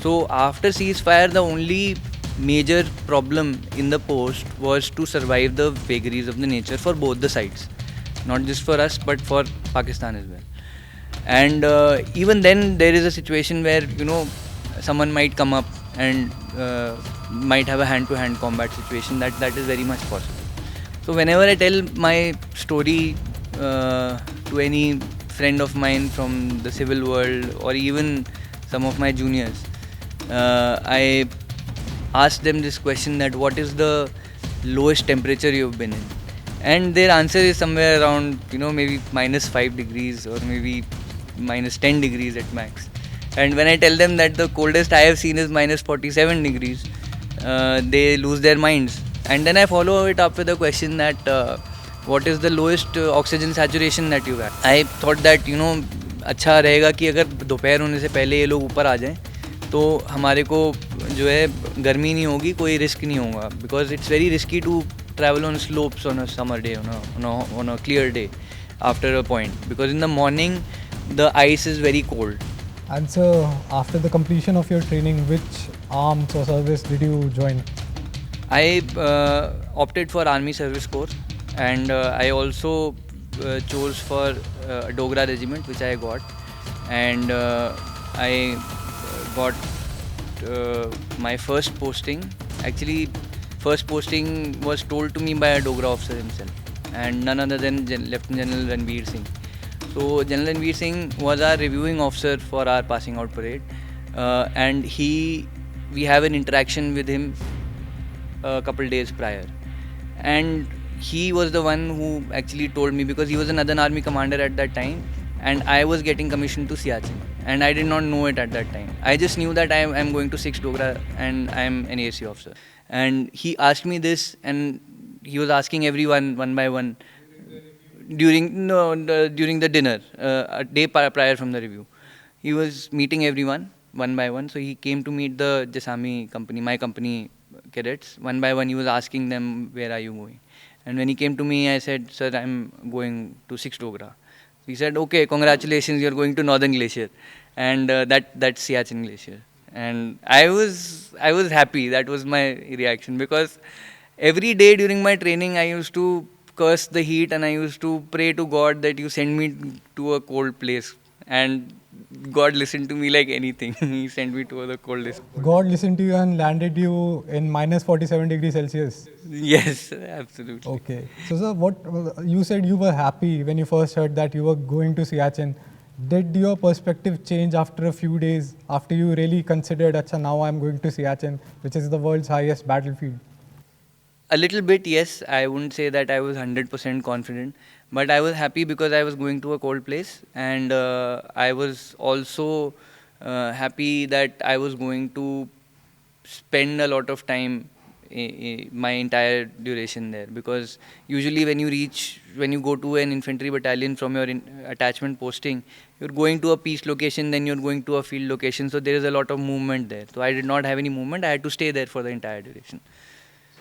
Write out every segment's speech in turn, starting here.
So after ceasefire, the only major problem in the post was to survive the vagaries of the nature for both the sides, not just for us but for Pakistan as well. And even then, there is a situation where someone might come up and might have a hand-to-hand combat situation. That is very much possible. So whenever I tell my story to any friend of mine from the civil world or even some of my juniors, I ask them this question, that what is the lowest temperature you've been in? And their answer is somewhere around maybe -5 degrees or maybe -10 degrees at max. And when I tell them that the coldest I have seen is -47 degrees, they lose their minds. And then I follow it up with a question that what is the lowest oxygen saturation that you have? I thought that अच्छा रहेगा कि अगर दोपहर होने से पहले ये लोग ऊपर आ जाएं तो हमारे को जो है गर्मी नहीं होगी, कोई रिस्क नहीं होगा, because it's very risky to travel on slopes on a summer day, on a clear day after a point, because in the morning the ice is very cold. And so, after the completion of your training, which arms or service did you join? I opted for Army Service Corps, and I also chose for Dogra Regiment, which I got, and I got my first posting. Actually, first posting was told to me by a Dogra officer himself, and none other than Lieutenant General Ranveer Singh. So General Ranveer Singh was our reviewing officer for our passing out parade, and we have an interaction with him a couple days prior, and he was the one who actually told me, because he was another army commander at that time, and I was getting commissioned to Siachen, and I did not know it at that time. I just knew that I am going to 6 Dogra and I am an AC officer. And he asked me this, and he was asking everyone one by one during the dinner, a day prior from the review. He was meeting everyone one by one. So he came to meet the Jasami company, my company cadets, one by one. He was asking them, where are you going? And when he came to me, I said, sir, I'm going to 6 Dogra. He said, okay, congratulations, you're going to Northern Glacier, and that's Siachen Glacier. And I was happy. That was my reaction, because every day during my training I used to curse the heat, and I used to pray to God that you send me to a cold place, and God listened to me like anything. He sent me to the coldest. God listened to you and landed you in -47 degrees Celsius. Yes, absolutely. Okay. So, sir, what you said, you were happy when you first heard that you were going to Siachen. Did your perspective change after a few days, after you really considered, Acha, now I'm going to Siachen, which is the world's highest battlefield? A little bit, yes. I wouldn't say that I was 100% confident, but I was happy because I was going to a cold place, and I was also happy that I was going to spend a lot of time my entire duration there, because usually when you go to an infantry battalion from your attachment posting, you're going to a peace location, then you're going to a field location, so there is a lot of movement there. So I did not have any movement. I had to stay there for the entire duration.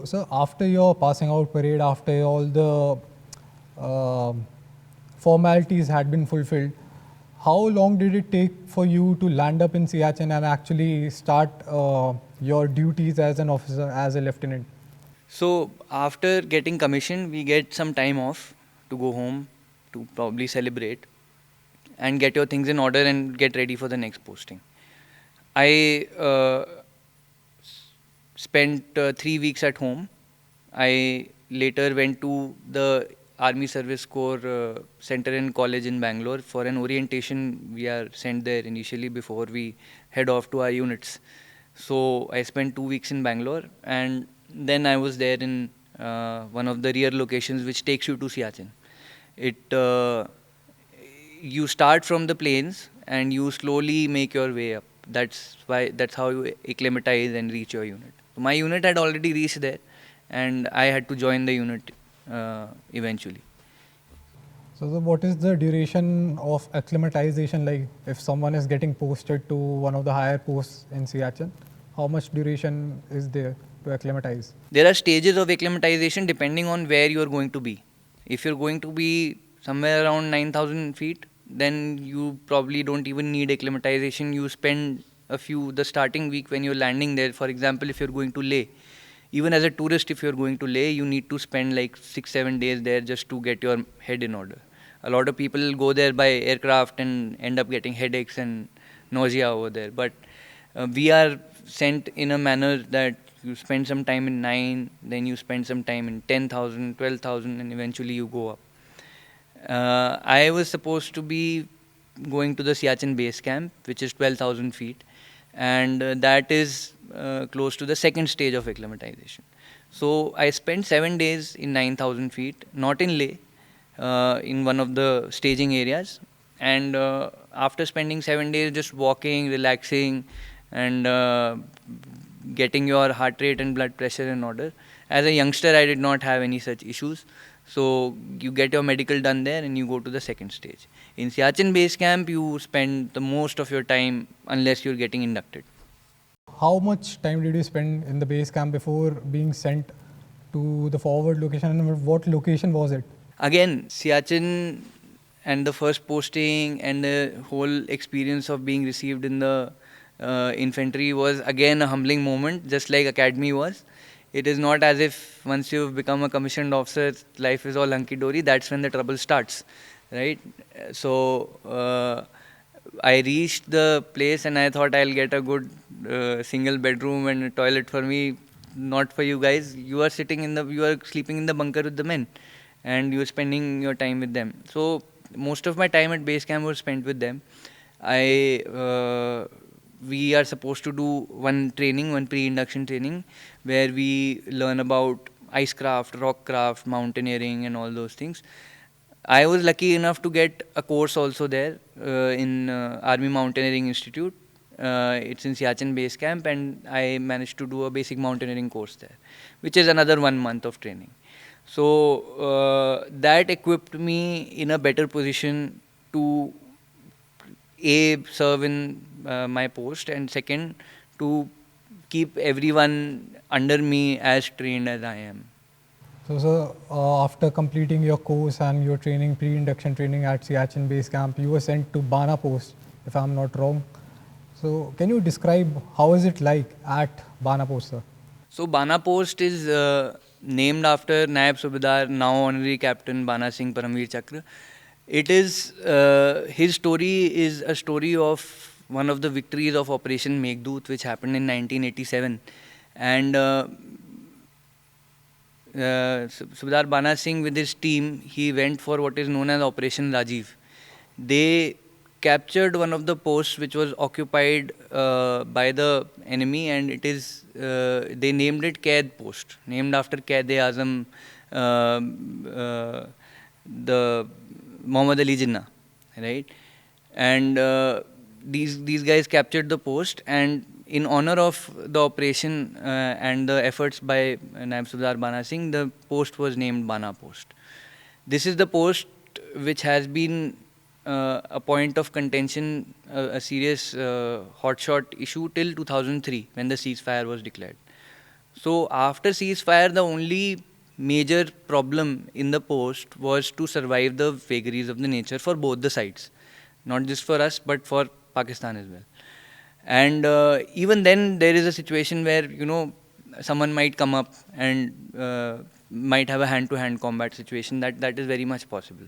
So, after your passing out parade, after all the formalities had been fulfilled, how long did it take for you to land up in Siachen and actually start your duties as an officer, as a lieutenant? So after getting commissioned, we get some time off to go home, to probably celebrate and get your things in order and get ready for the next posting. I spent 3 weeks at home. I later went to the Army Service Corps Center and College in Bangalore for an orientation. We are sent there initially before we head off to our units. So I spent 2 weeks in Bangalore, and then I was there in one of the rear locations which takes you to Siachen. You start from the plains and you slowly make your way up. That's how you acclimatize and reach your unit. So my unit had already reached there, and I had to join the unit eventually. So, what is the duration of acclimatization like if someone is getting posted to one of the higher posts in Siachen? How much duration is there to acclimatize? There are stages of acclimatization depending on where you are going to be. If you're going to be somewhere around 9,000 feet, then you probably don't even need acclimatization. You spend the starting week when you're landing there, for example, if you're going to Leh, even as a tourist, if you're going to Leh, you need to spend like 6-7 days there just to get your head in order. A lot of people go there by aircraft and end up getting headaches and nausea over there. But we are sent in a manner that you spend some time in 9, then you spend some time in 10,000, 12,000, and eventually you go up. I was supposed to be going to the Siachen base camp, which is 12,000 feet, and that is close to the second stage of acclimatization. So I spent 7 days in 9,000 feet, not in Leh, in one of the staging areas. And after spending 7 days just walking, relaxing, and getting your heart rate and blood pressure in order, as a youngster, I did not have any such issues. So you get your medical done there and you go to the second stage. In Siachen base camp, you spend the most of your time unless you're getting inducted. How much time did you spend in the base camp before being sent to the forward location, and what location was it? Again, Siachen and the first posting and the whole experience of being received in the infantry was again a humbling moment, just like academy was. It is not as if once you've become a commissioned officer, life is all hunky-dory. That's when the trouble starts, right? So I reached the place and I thought I'll get a good single bedroom and a toilet for me. Not for you guys. You are sleeping in the bunker with the men, and you are spending your time with them. So most of my time at base camp was spent with them. We are supposed to do one pre-induction training, where we learn about icecraft, rockcraft, mountaineering, and all those things. I was lucky enough to get a course also there in Army Mountaineering Institute. It's in Siachen base camp, and I managed to do a basic mountaineering course there, which is another 1 month of training. So that equipped me in a better position to serve in my post, and second, to keep everyone under me as trained as I am. So, sir, after completing your course and your training, pre-induction training at Siachen base camp, you were sent to Bana Post, if I'm not wrong. So, can you describe how is it like at Bana Post, sir? So Bana Post is named after Naib Subedar, now honorary Captain Bana Singh Paramveer Chakra. It is his story is a story of one of the victories of Operation Meghdoot, which happened in 1987, and Subedar Bana Singh with his team, he went for what is known as Operation Rajiv. They captured one of the posts which was occupied by the enemy, and it is they named it Kaid Post, named after Qaid-e-Azam, the Muhammad Ali Jinnah, right? And these guys captured the post, and in honor of the operation and the efforts by Naib Subedar Bana Singh, the post was named Bana Post. This is the post which has been a point of contention, a serious hotshot issue till 2003 when the ceasefire was declared. So after ceasefire, the only major problem in the post was to survive the vagaries of the nature for both the sides, not just for us but for Pakistan as well. And even then, there is a situation where someone might come up and might have a hand-to-hand combat situation. That is very much possible.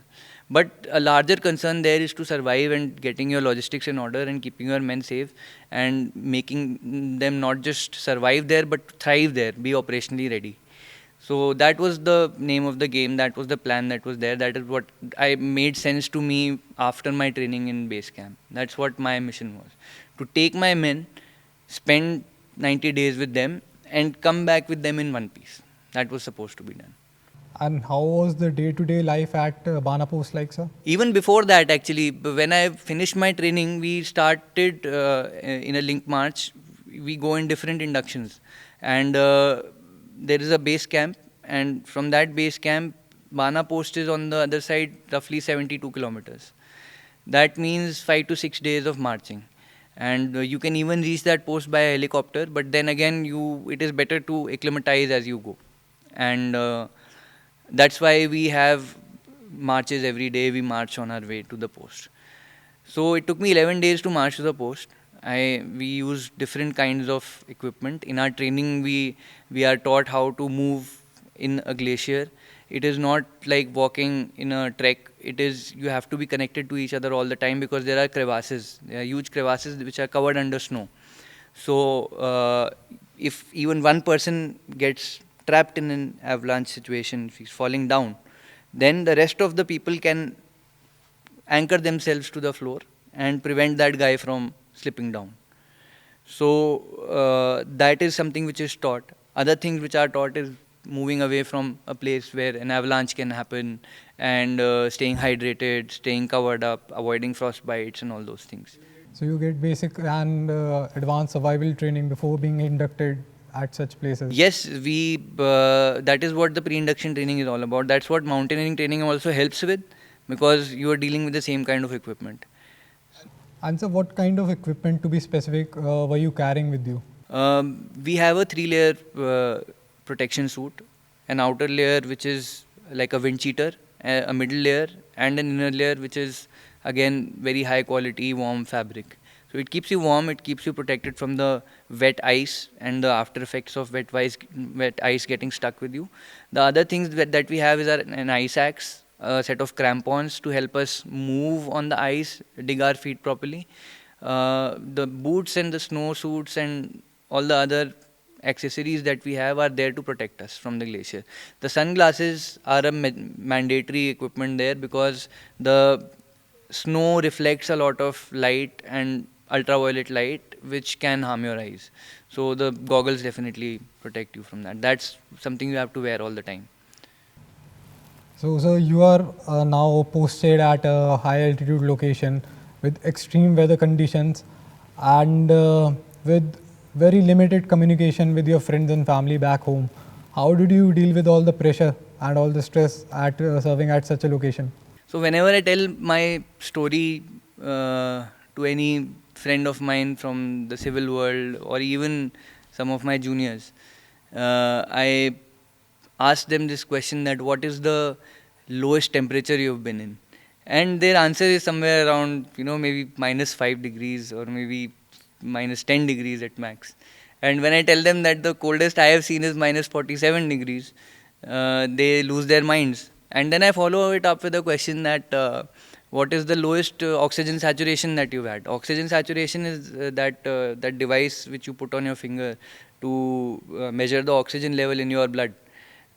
But a larger concern there is to survive and getting your logistics in order and keeping your men safe and making them not just survive there but thrive there, be operationally ready. So that was the name of the game. That was the plan that was there. That is what I made sense to me after my training in base camp. That's what my mission was. To take my men, spend 90 days with them, and come back with them in one piece. That was supposed to be done. And how was the day-to-day life at Bana Post like, sir? Even before that, actually, when I finished my training, we started in a link march. We go in different inductions. And there is a base camp. And from that base camp, Bana Post is on the other side, roughly 72 kilometers. That means 5 to 6 days of marching. And you can even reach that post by helicopter, but then again, it is better to acclimatize as you go. And that's why we have marches every day. We march on our way to the post. So it took me 11 days to march to the post. We use different kinds of equipment. In our training, we are taught how to move in a glacier. It is not like walking in a trek. It is, you have to be connected to each other all the time, because there are crevasses. There are huge crevasses which are covered under snow. So if even one person gets trapped in an avalanche situation, if he's falling down, then the rest of the people can anchor themselves to the floor and prevent that guy from slipping down. So that is something which is taught. Other things which are taught is moving away from a place where an avalanche can happen, and staying hydrated, staying covered up, avoiding frost bites and all those things. So you get basic and advanced survival training before being inducted at such places. Yes, that is what the pre-induction training is all about. That's what mountaineering training also helps with, because you are dealing with the same kind of equipment. And so what kind of equipment, to be specific, were you carrying with you? We have a 3-layer protection suit, an outer layer which is like a wind cheater, a middle layer, and an inner layer which is again very high quality warm fabric. So it keeps you warm, it keeps you protected from the wet ice and the after effects of wet ice getting stuck with you. The other things that we have is an ice axe, a set of crampons to help us move on the ice, dig our feet properly. The boots and the snow suits and all the other accessories that we have are there to protect us from the glacier. The sunglasses are a mandatory equipment there, because the snow reflects a lot of light and ultraviolet light which can harm your eyes. So the goggles definitely protect you from that. That's something you have to wear all the time. So you are now posted at a high altitude location with extreme weather conditions and with very limited communication with your friends and family back home. How did you deal with all the pressure and all the stress at serving at such a location? So whenever I tell my story to any friend of mine from the civil world, or even some of my juniors, I ask them this question, that what is the lowest temperature you've been in? And their answer is somewhere around, maybe -5 degrees or maybe -10 degrees at max. And when I tell them that the coldest I have seen is -47 degrees, they lose their minds. And then I follow it up with a question that what is the lowest oxygen saturation that you've had? Oxygen saturation is that device which you put on your finger to measure the oxygen level in your blood.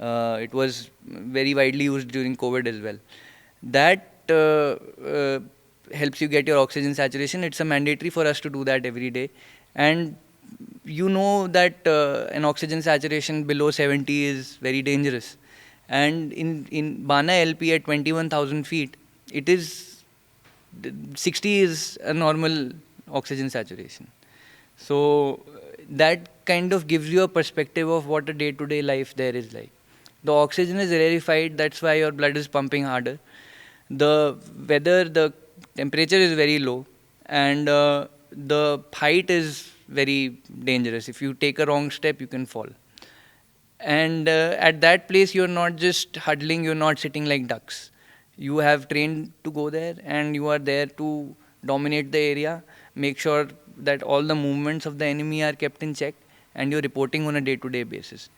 It was very widely used during COVID as well. That helps you get your oxygen saturation. It's a mandatory for us to do that every day. And you know that an oxygen saturation below 70 is very dangerous. And in Bana LP at 21,000 feet, it is 60 is a normal oxygen saturation. So that kind of gives you a perspective of what a day-to-day life there is like. The oxygen is rarefied, that's why your blood is pumping harder. The weather, the temperature is very low, and the height is very dangerous. If you take a wrong step, you can fall. And at that place, you're not just huddling, you're not sitting like ducks. You have trained to go there, and you are there to dominate the area, make sure that all the movements of the enemy are kept in check, and you're reporting on a day-to-day basis.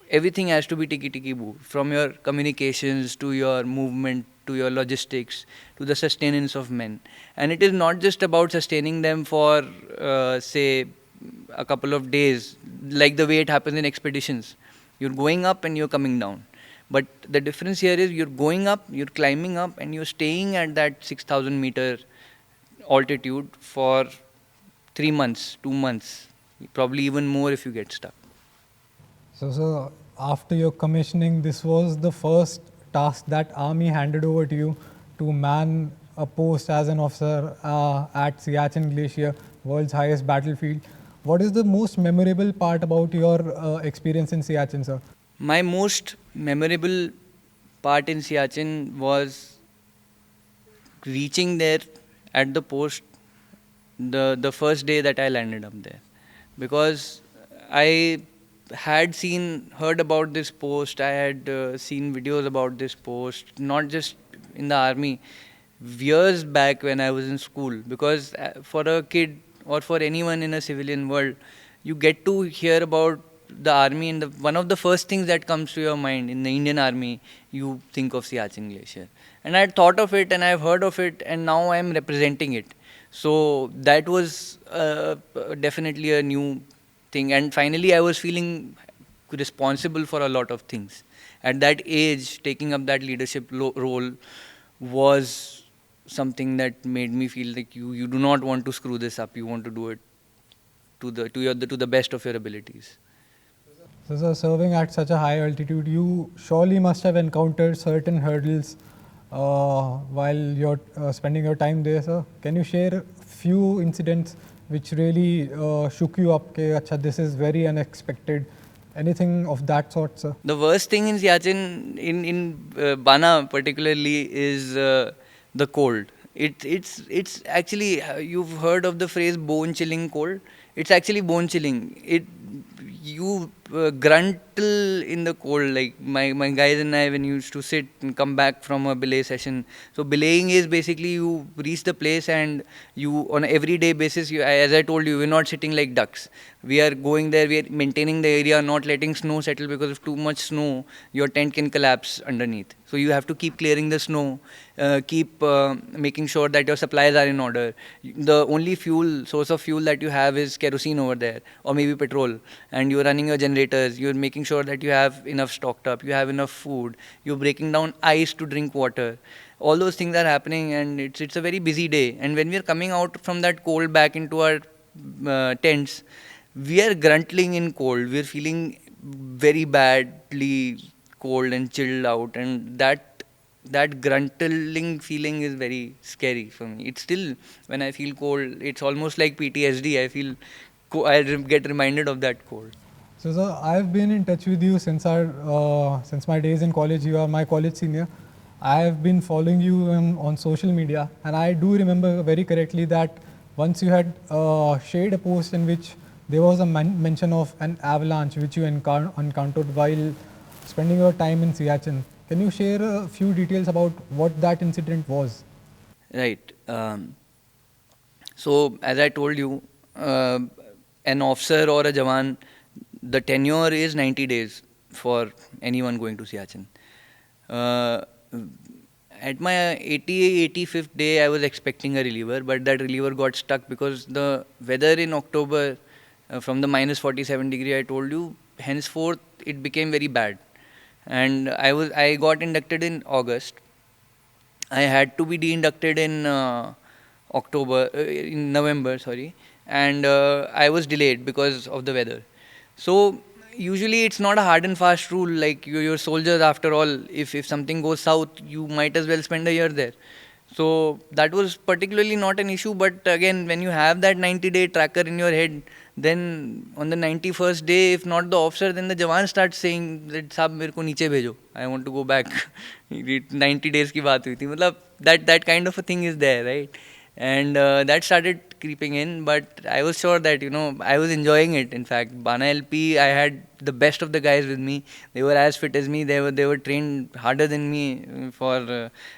Everything has to be tiki-tiki-boo, from your communications to your movement to your logistics to the sustenance of men. And it is not just about sustaining them for, say, a couple of days, like the way it happens in expeditions. You're going up and you're coming down. But the difference here is you're going up, you're climbing up, and you're staying at that 6,000 meter altitude for 3 months, 2 months, probably even more if you get stuck. So after your commissioning, this was the first task that Army handed over to you to man a post as an officer at Siachen Glacier, world's highest battlefield. What is the most memorable part about your experience in Siachen, sir? My most memorable part in Siachen was reaching there at the post the first day that I landed up there, because I had heard about this post. I had seen videos about this post, not just in the army, years back when I was in school. Because for a kid or for anyone in a civilian world, you get to hear about the army, and one of the first things that comes to your mind in the Indian army, you think of Siachen Glacier. And I had thought of it and I've heard of it, and now I'm representing it. So that was definitely a new thing. And finally, I was feeling responsible for a lot of things. At that age, taking up that leadership role was something that made me feel like you do not want to screw this up. You want to do it to the best of your abilities. So, sir, serving at such a high altitude, you surely must have encountered certain hurdles while you're spending your time there, sir. Can you share a few incidents which really shook you up? Okay, acha, this is very unexpected. Anything of that sort, sir? The worst thing in Siachen, in Bana particularly, is the cold. It's actually, you've heard of the phrase bone chilling cold. It's actually bone chilling. You gruntle in the cold. Like my guys and I, when you used to sit and come back from a belay session. So belaying is basically you reach the place and you, on an everyday basis, as I told you, we're not sitting like ducks. We are going there, we are maintaining the area, not letting snow settle, because if too much snow, your tent can collapse underneath. So you have to keep clearing the snow, keep making sure that your supplies are in order. The only source of fuel that you have is kerosene over there, or maybe petrol, and you're running your generators, you're making sure that you have enough stocked up, you have enough food, you're breaking down ice to drink water. All those things are happening, and it's a very busy day. And when we're coming out from that cold back into our tents, we are gruntling in cold. We're feeling very badly cold and chilled out, and that gruntling feeling is very scary for me. It's still, when I feel cold, it's almost like PTSD. I feel get reminded of that cold. So, sir, I've been in touch with you since my days in college. You are my college senior. I've been following you on social media, and I do remember very correctly that once you had shared a post in which there was a mention of an avalanche which you encountered while spending your time in Siachen. Can you share a few details about what that incident was? Right. So, as I told you, an officer or a Jawan, the tenure is 90 days for anyone going to Siachen. Uh, at my 85th day, I was expecting a reliever, but that reliever got stuck because the weather in October, from the minus 47 degree I told you, henceforth it became very bad. And I got inducted in August. I had to be de-inducted in in November, sorry, and I was delayed because of the weather. So usually it's not a hard and fast rule. Like you're soldiers after all. If something goes south, you might as well spend a year there. So that was particularly not an issue. But again, when you have that 90-day tracker in your head, then on the 91st day, if not the officer, then the Jawan starts saying that साहब मेरे को नीचे भेजो. I want to go back. 90 days की बात हुई थी. मतलब that kind of a thing is there, right? And that started creeping in, but I was sure that I was enjoying it. In fact, Bana LP, I had the best of the guys with me. They were as fit as me. They were trained harder than me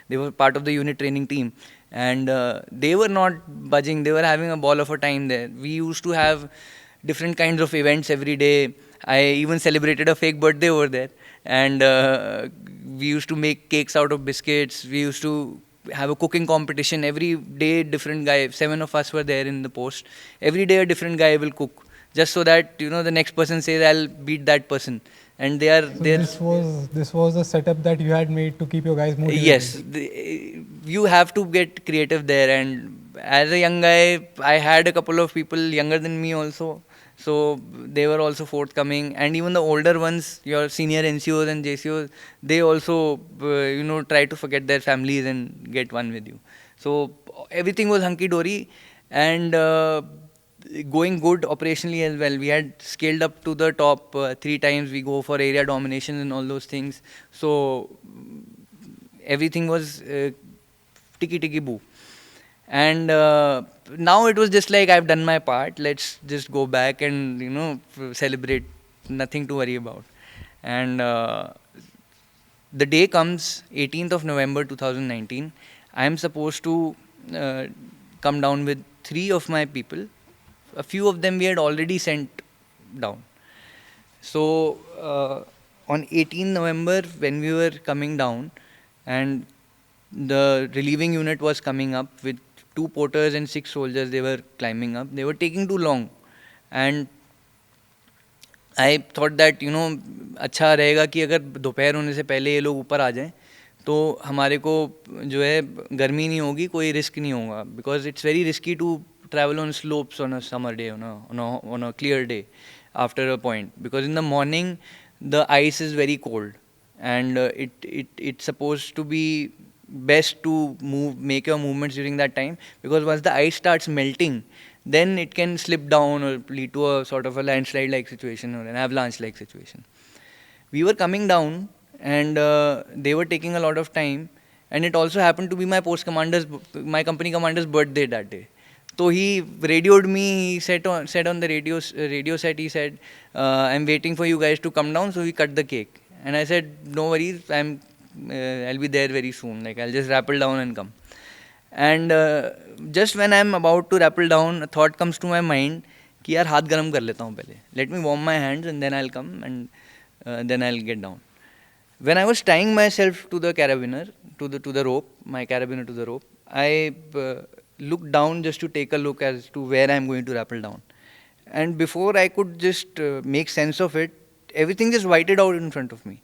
they were part of the unit training team, and they were not budging. They were having a ball of a time there. We used to have different kinds of events every day. I even celebrated a fake birthday over there, and we used to make cakes out of biscuits. We used to have a cooking competition every day. Different guy, 7 of us were there in the post. Every day a different guy will cook, just so that the next person says I'll beat that person. And they are So there. this was the setup that you had made to keep your guys motivated. Yes, you have to get creative there. And as a young guy, I had a couple of people younger than me also. So they were also forthcoming. And even the older ones, your senior NCOs and JCOs, they also, try to forget their families and get one with you. So everything was hunky dory. And going good operationally as well. We had scaled up to the top 3 times. We go for area domination and all those things. So everything was tiki boo. And now it was just like I've done my part. Let's just go back and celebrate. Nothing to worry about. And the day comes, 18th of November 2019. I'm supposed to come down with 3 of my people a few of them we had already sent down. So on 18 November, when we were coming down, and the relieving unit was coming up with 2 porters and 6 soldiers, they were climbing up. They were taking too long, and I thought that अच्छा रहेगा कि अगर दोपहर होने से पहले ये लोग ऊपर आ जाएं तो हमारे को जो है गर्मी नहीं होगी, कोई रिस्क नहीं होगा, because it's very risky to travel on slopes on a summer day, on a clear day after a point, because in the morning the ice is very cold, and it's supposed to be best to make your movements during that time, because once the ice starts melting, then it can slip down or lead to a sort of a landslide like situation or an avalanche like situation. We were coming down, and they were taking a lot of time, and it also happened to be my company commander's birthday that day. So he radioed me. He said on the radio set, he said, "I'm waiting for you guys to come down." So we cut the cake, and I said, "No worries, I'll be there very soon. Like, I'll just rappel down and come." And just when I'm about to rappel down, a thought comes to my mind कि यार हाथ गरम कर लेता हूँ पहले. Let me warm my hands and then I'll come, and then I'll get down. When I was tying myself to the carabiner, to the rope, my carabiner to the rope, I looked down just to take a look as to where I'm going to rappel down. And before I could just make sense of it, everything just whited out in front of me.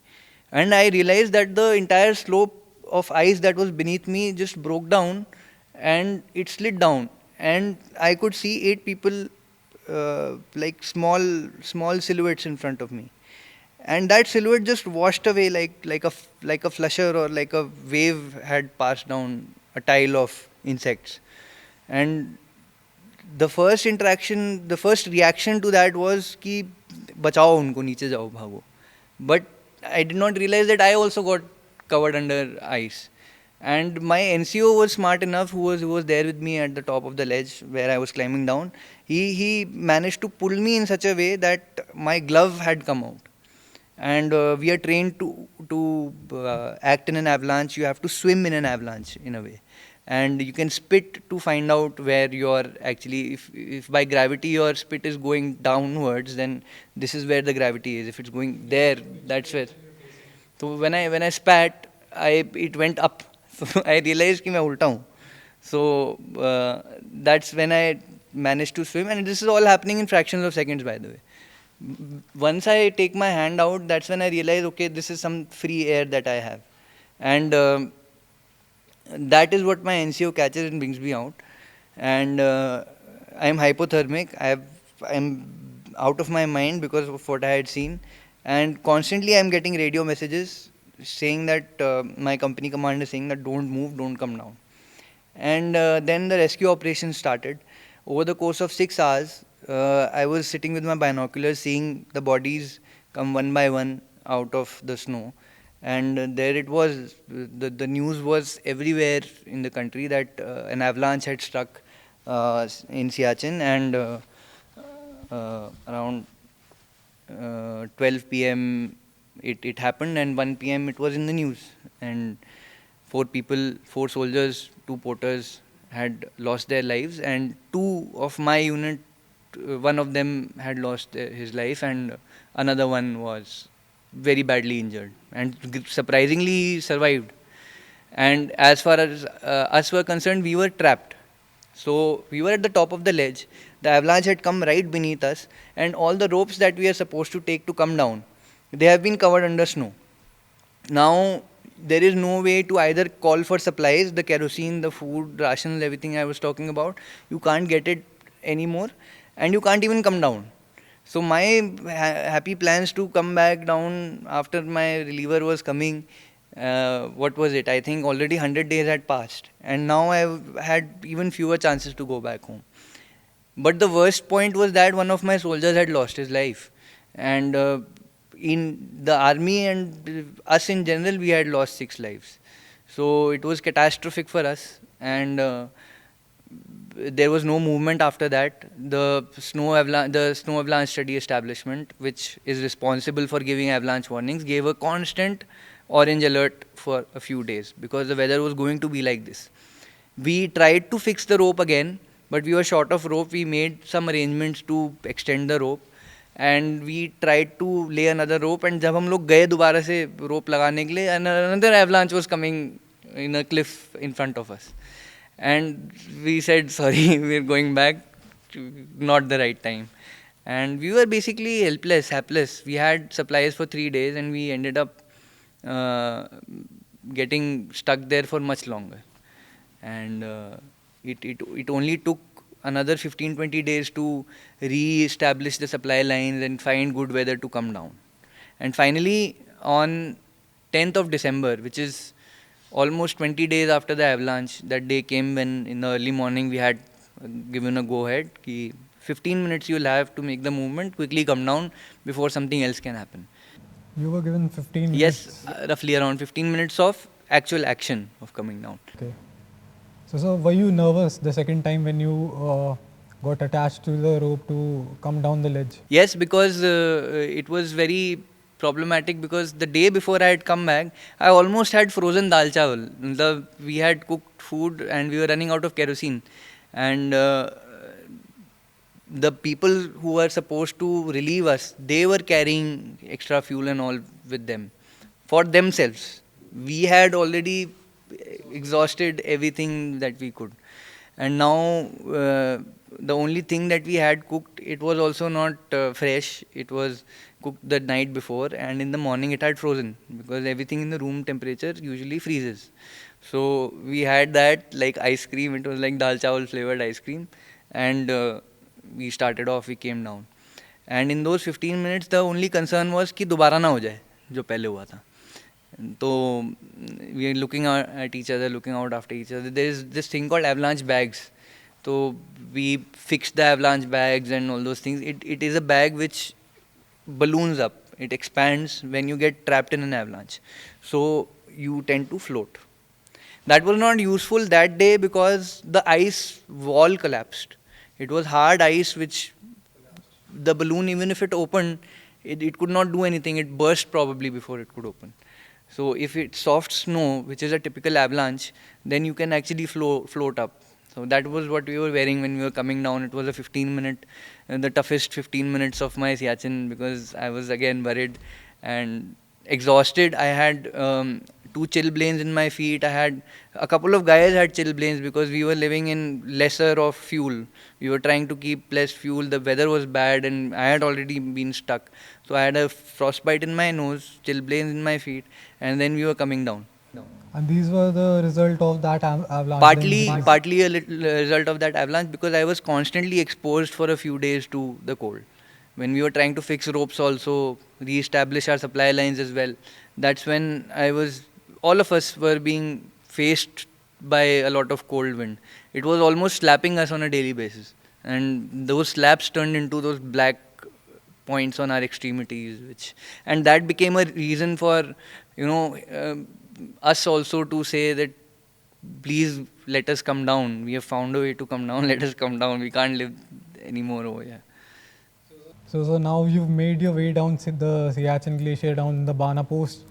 And I realized that the entire slope of ice that was beneath me just broke down, and it slid down. And I could see 8 people, like small silhouettes in front of me. And that silhouette just washed away like a flusher, or like a wave had passed down a tile of insects. And the first reaction to that was कि बचाओ उनको, नीचे जाओ, भागो. But I did not realize that I also got covered under ice. And my NCO was smart enough, who was there with me at the top of the ledge where I was climbing down. He managed to pull me in such a way that my glove had come out. And we are trained to act in an avalanche. You have to swim in an avalanche in a way, and you can spit to find out where you're actually. If by gravity your spit is going downwards, then this is where the gravity is. If it's going there, that's where. So when I spat, it went up. So I realized कि मैं उल्टा हूँ. So that's when I managed to swim, and this is all happening in fractions of seconds, by the way. Once I take my hand out, that's when I realize, okay, this is some free air that I have. And that is what my NCO catches and brings me out. And I'm hypothermic. I'm out of my mind because of what I had seen. And constantly I'm getting radio messages saying that my company commander is saying that don't move, don't come down. And then the rescue operation started. Over the course of 6 hours, I was sitting with my binoculars, seeing the bodies come one by one out of the snow. And there it was. The news was everywhere in the country that an avalanche had struck in Siachen, and around 12 p.m. It happened, and 1 p.m. it was in the news. And 4 soldiers, 2 porters had lost their lives, and 2 of my unit, one of them had lost his life, and another one was very badly injured, and surprisingly he survived. And as far as us were concerned, we were trapped. So we were at the top of the ledge. The avalanche had come right beneath us, and all the ropes that we are supposed to take to come down, they have been covered under snow. Now there is no way to either call for supplies, the kerosene, the food, rations, everything I was talking about. You can't get it anymore, and you can't even come down. So my happy plans to come back down after my reliever was coming, what was it? I think already 100 days had passed, and now I've had even fewer chances to go back home. But the worst point was that one of my soldiers had lost his life, and in the army and us in general, we had lost 6 lives. So it was catastrophic for us, and there was no movement after that. The snow avalanche study establishment, which is responsible for giving avalanche warnings, gave a constant orange alert for a few days because the weather was going to be like this. We tried to fix the rope again, but we were short of rope. We made some arrangements to extend the rope, and we tried to lay another rope. And जब हम लोग गए दोबारा से rope लगाने के लिए, and another avalanche was coming in a cliff in front of us, and we said sorry, we're going back, not the right time. And we were basically helpless, hapless. We had supplies for 3 days, and we ended up uh, getting stuck there for much longer. And it only took another 15-20 days to re-establish the supply lines and find good weather to come down. And finally, on 10th of December, which is almost 20 days after the avalanche, that day came when in the early morning we had given a go-ahead. 15 minutes you'll have to make the movement, quickly come down before something else can happen. You were given 15 Yes, minutes. roughly around 15 minutes of actual action of coming down. Okay. So were you nervous the second time when you got attached to the rope to come down the ledge? Yes, because it was very problematic, because the day before I had come back, I almost had frozen dal chawal. We had cooked food and we were running out of kerosene. And the people who were supposed to relieve us, they were carrying extra fuel and all with them for themselves. We had already exhausted everything that we could. And now the only thing that we had cooked, it was also not fresh. It was cooked the night before, and in the morning it had frozen, because everything in the room temperature usually freezes. So we had that like ice cream. It was like dal chawal flavored ice cream, and we started off. We came down, and in those 15 minutes, the only concern was कि दोबारा ना हो जाए जो पहले हुआ था. So we are looking at each other, looking out after each other. There is this thing called avalanche bags. So we fixed the avalanche bags and all those things. It is a bag which balloons up. It expands when you get trapped in an avalanche. So you tend to float. That was not useful that day because the ice wall collapsed. It was hard ice which the balloon, even if it opened, it could not do anything. It burst probably before it could open. So if it's soft snow, which is a typical avalanche, then you can actually float up. So that was what we were wearing when we were coming down. It was a 15-minute, the toughest 15 minutes of my Siachen, because I was again worried and exhausted. I had 2 chilblains in my feet. I had a couple of guys had chilblains because we were living in lesser of fuel. We were trying to keep less fuel. The weather was bad and I had already been stuck. So I had a frostbite in my nose, chilblains in my feet, and then we were coming down. And these were the result of that avalanche. Partly a little result of that avalanche, because I was constantly exposed for a few days to the cold. When we were trying to fix ropes also, re-establish our supply lines as well, that's when all of us were being faced by a lot of cold wind. It was almost slapping us on a daily basis. And those slaps turned into those black points on our extremities, and that became a reason for, us also to say that please let us come down. We have found a way to come down. Let us come down. We can't live anymore over here. So now you've made your way down the Siachen Glacier, down the Bana Post.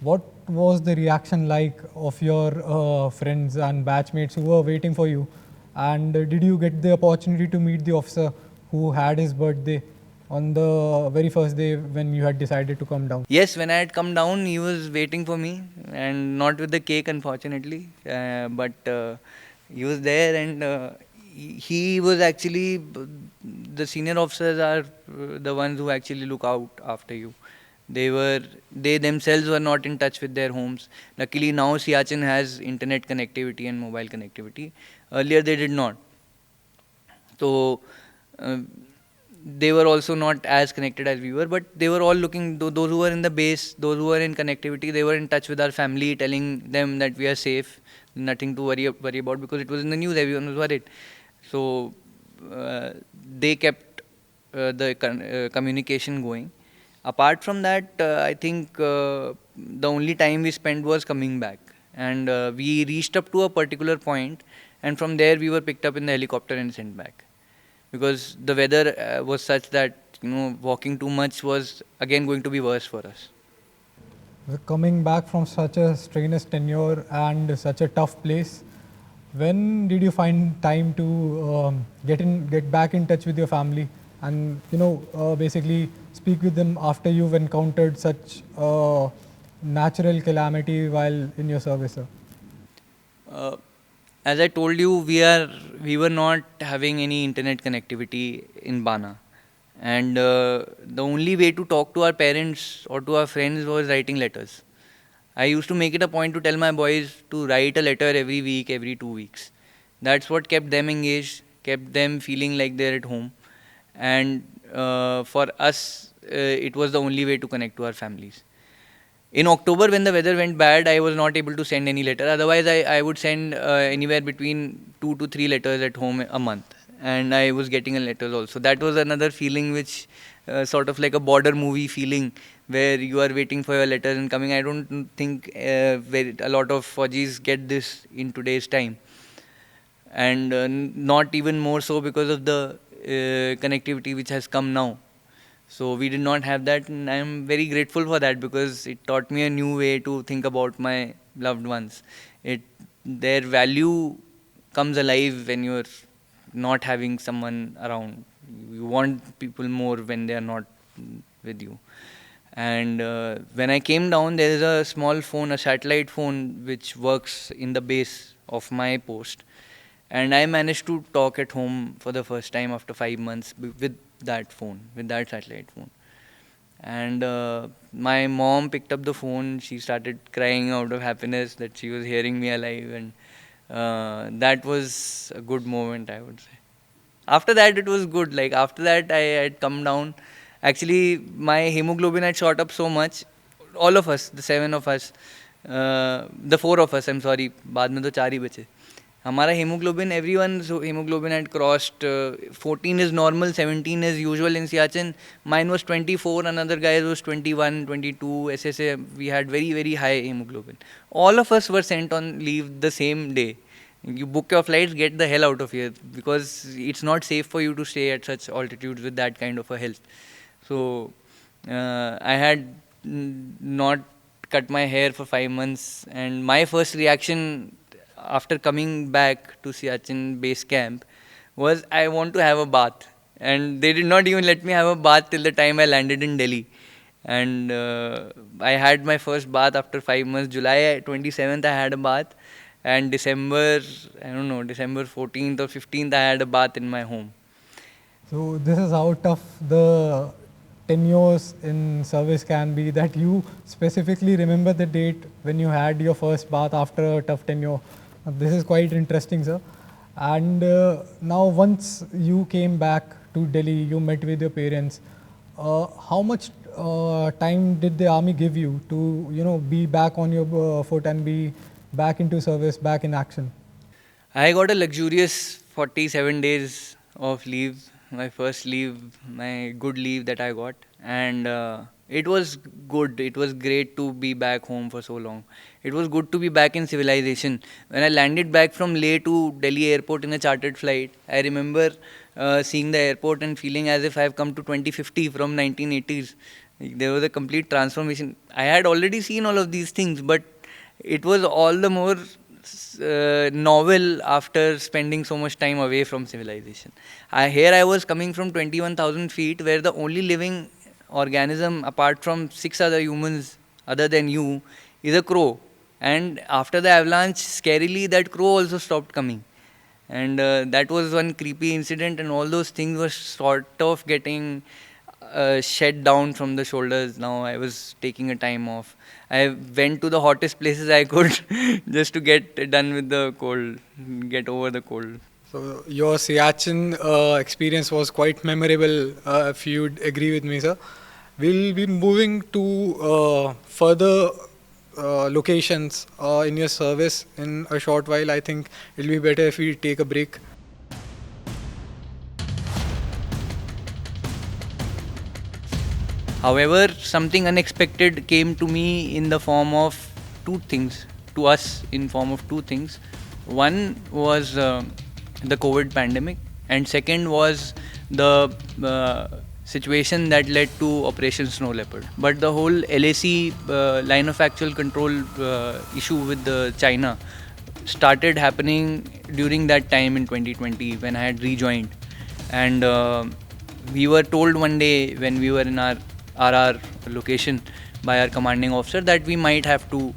What was the reaction like of your friends and batchmates who were waiting for you? And did you get the opportunity to meet the officer who had his birthday on the very first day when you had decided to come down? Yes, when I had come down, he was waiting for me, and not with the cake, unfortunately. But he was there, and he was actually, the senior officers are the ones who actually look out after you. They themselves were not in touch with their homes. Luckily now Siachen has internet connectivity and mobile connectivity. Earlier they did not. So they were also not as connected as we were, but they were all looking, those who were in the base, those who were in connectivity, they were in touch with our family, telling them that we are safe, nothing to worry about, because it was in the news, everyone was worried. So they kept the communication going. Apart from that, I think the only time we spent was coming back, and we reached up to a particular point, and from there we were picked up in the helicopter and sent back, because the weather was such that walking too much was again going to be worse for us. Coming back from such a strenuous tenure and such a tough place, when did you find time to get back in touch with your family and basically speak with them after you've encountered such natural calamity while in your service, sir? Uh, as I told you, we were not having any internet connectivity in Bana, and the only way to talk to our parents or to our friends was writing letters. I used to make it a point to tell my boys to write a letter every week, every 2 weeks. That's what kept them engaged, kept them feeling like they're at home, and for us, it was the only way to connect to our families. In October, when the weather went bad, I was not able to send any letter. Otherwise, I would send anywhere between 2 to 3 letters at home a month. And I was getting a letters also. That was another feeling which sort of like a border movie feeling where you are waiting for your letters and coming. I don't think a lot of Faujis get this in today's time. And not even more so because of the connectivity which has come now. So we did not have that, and I am very grateful for that because it taught me a new way to think about my loved ones. Their value comes alive when you're not having someone around. You want people more when they are not with you. And when I came down, there is a small phone, a satellite phone, which works in the base of my post. And I managed to talk at home for the first time after 5 months with that phone, with that satellite phone. And my mom picked up the phone. She started crying out of happiness that she was hearing me alive. And that was a good moment, I would say. After that, it was good. Like, after that, I had come down. Actually, my hemoglobin had shot up so much. All of us, the 7 of us, the 4 of us, I'm sorry, बाद में तो 4 ही बचे. हमारा hemoglobin, everyone's hemoglobin had crossed 14 is normal, 17 is usual in Siachen. Mine was 24, another guy was 21, 22. SSA, we had very, very high hemoglobin. All of us were sent on leave the same day. You book your flights, get the hell out of here because it's not safe for you to stay at such altitudes with that kind of a health. So I had not cut my hair for 5 months, and my first reaction after coming back to Siachen base camp was I want to have a bath. And they did not even let me have a bath till the time I landed in Delhi. And I had my first bath after 5 months. July 27th, I had a bath. And December 14th or 15th, I had a bath in my home. So this is how tough the tenures in service can be, that you specifically remember the date when you had your first bath after a tough tenure. This is quite interesting, sir. And now once you came back to Delhi, you met with your parents. How much time did the army give you to be back on your foot and be back into service, back in action? I got a luxurious 47 days of leave, my first leave, my good leave that I got. And it was good. It was great to be back home for so long. It was good to be back in civilization. When I landed back from Leh to Delhi airport in a chartered flight, I remember seeing the airport and feeling as if I have come to 2050 from 1980s. There was a complete transformation. I had already seen all of these things, but it was all the more novel after spending so much time away from civilization. Here I was coming from 21,000 feet where the only living organism apart from 6 other humans other than you is a crow. And after the avalanche, scarily, that crow also stopped coming. And that was one creepy incident, and all those things were sort of getting shed down from the shoulders. Now I was taking a time off. I went to the hottest places I could just to get done with the cold, get over the cold. So your Siachen experience was quite memorable, if you'd agree with me, sir. We'll be moving to further locations in your service in a short while. I think it'll be better if we take a break. However, something unexpected came to me in the form of two things, to us in form of two things. One was the COVID pandemic, and second was the situation that led to Operation Snow Leopard. But the whole LAC line of actual control issue with China started happening during that time in 2020 when I had rejoined. And we were told one day when we were in our RR location by our commanding officer that we might have to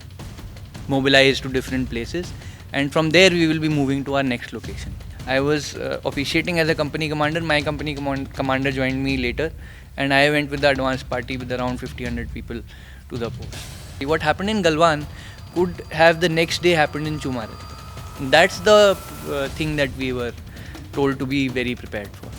mobilize to different places, and from there we will be moving to our next location. I was officiating as a company commander. My company commander joined me later, and I went with the advance party with around 50-100 people to the post. What happened in Galwan could have the next day happened in Chumare. That's the thing that we were told to be very prepared for.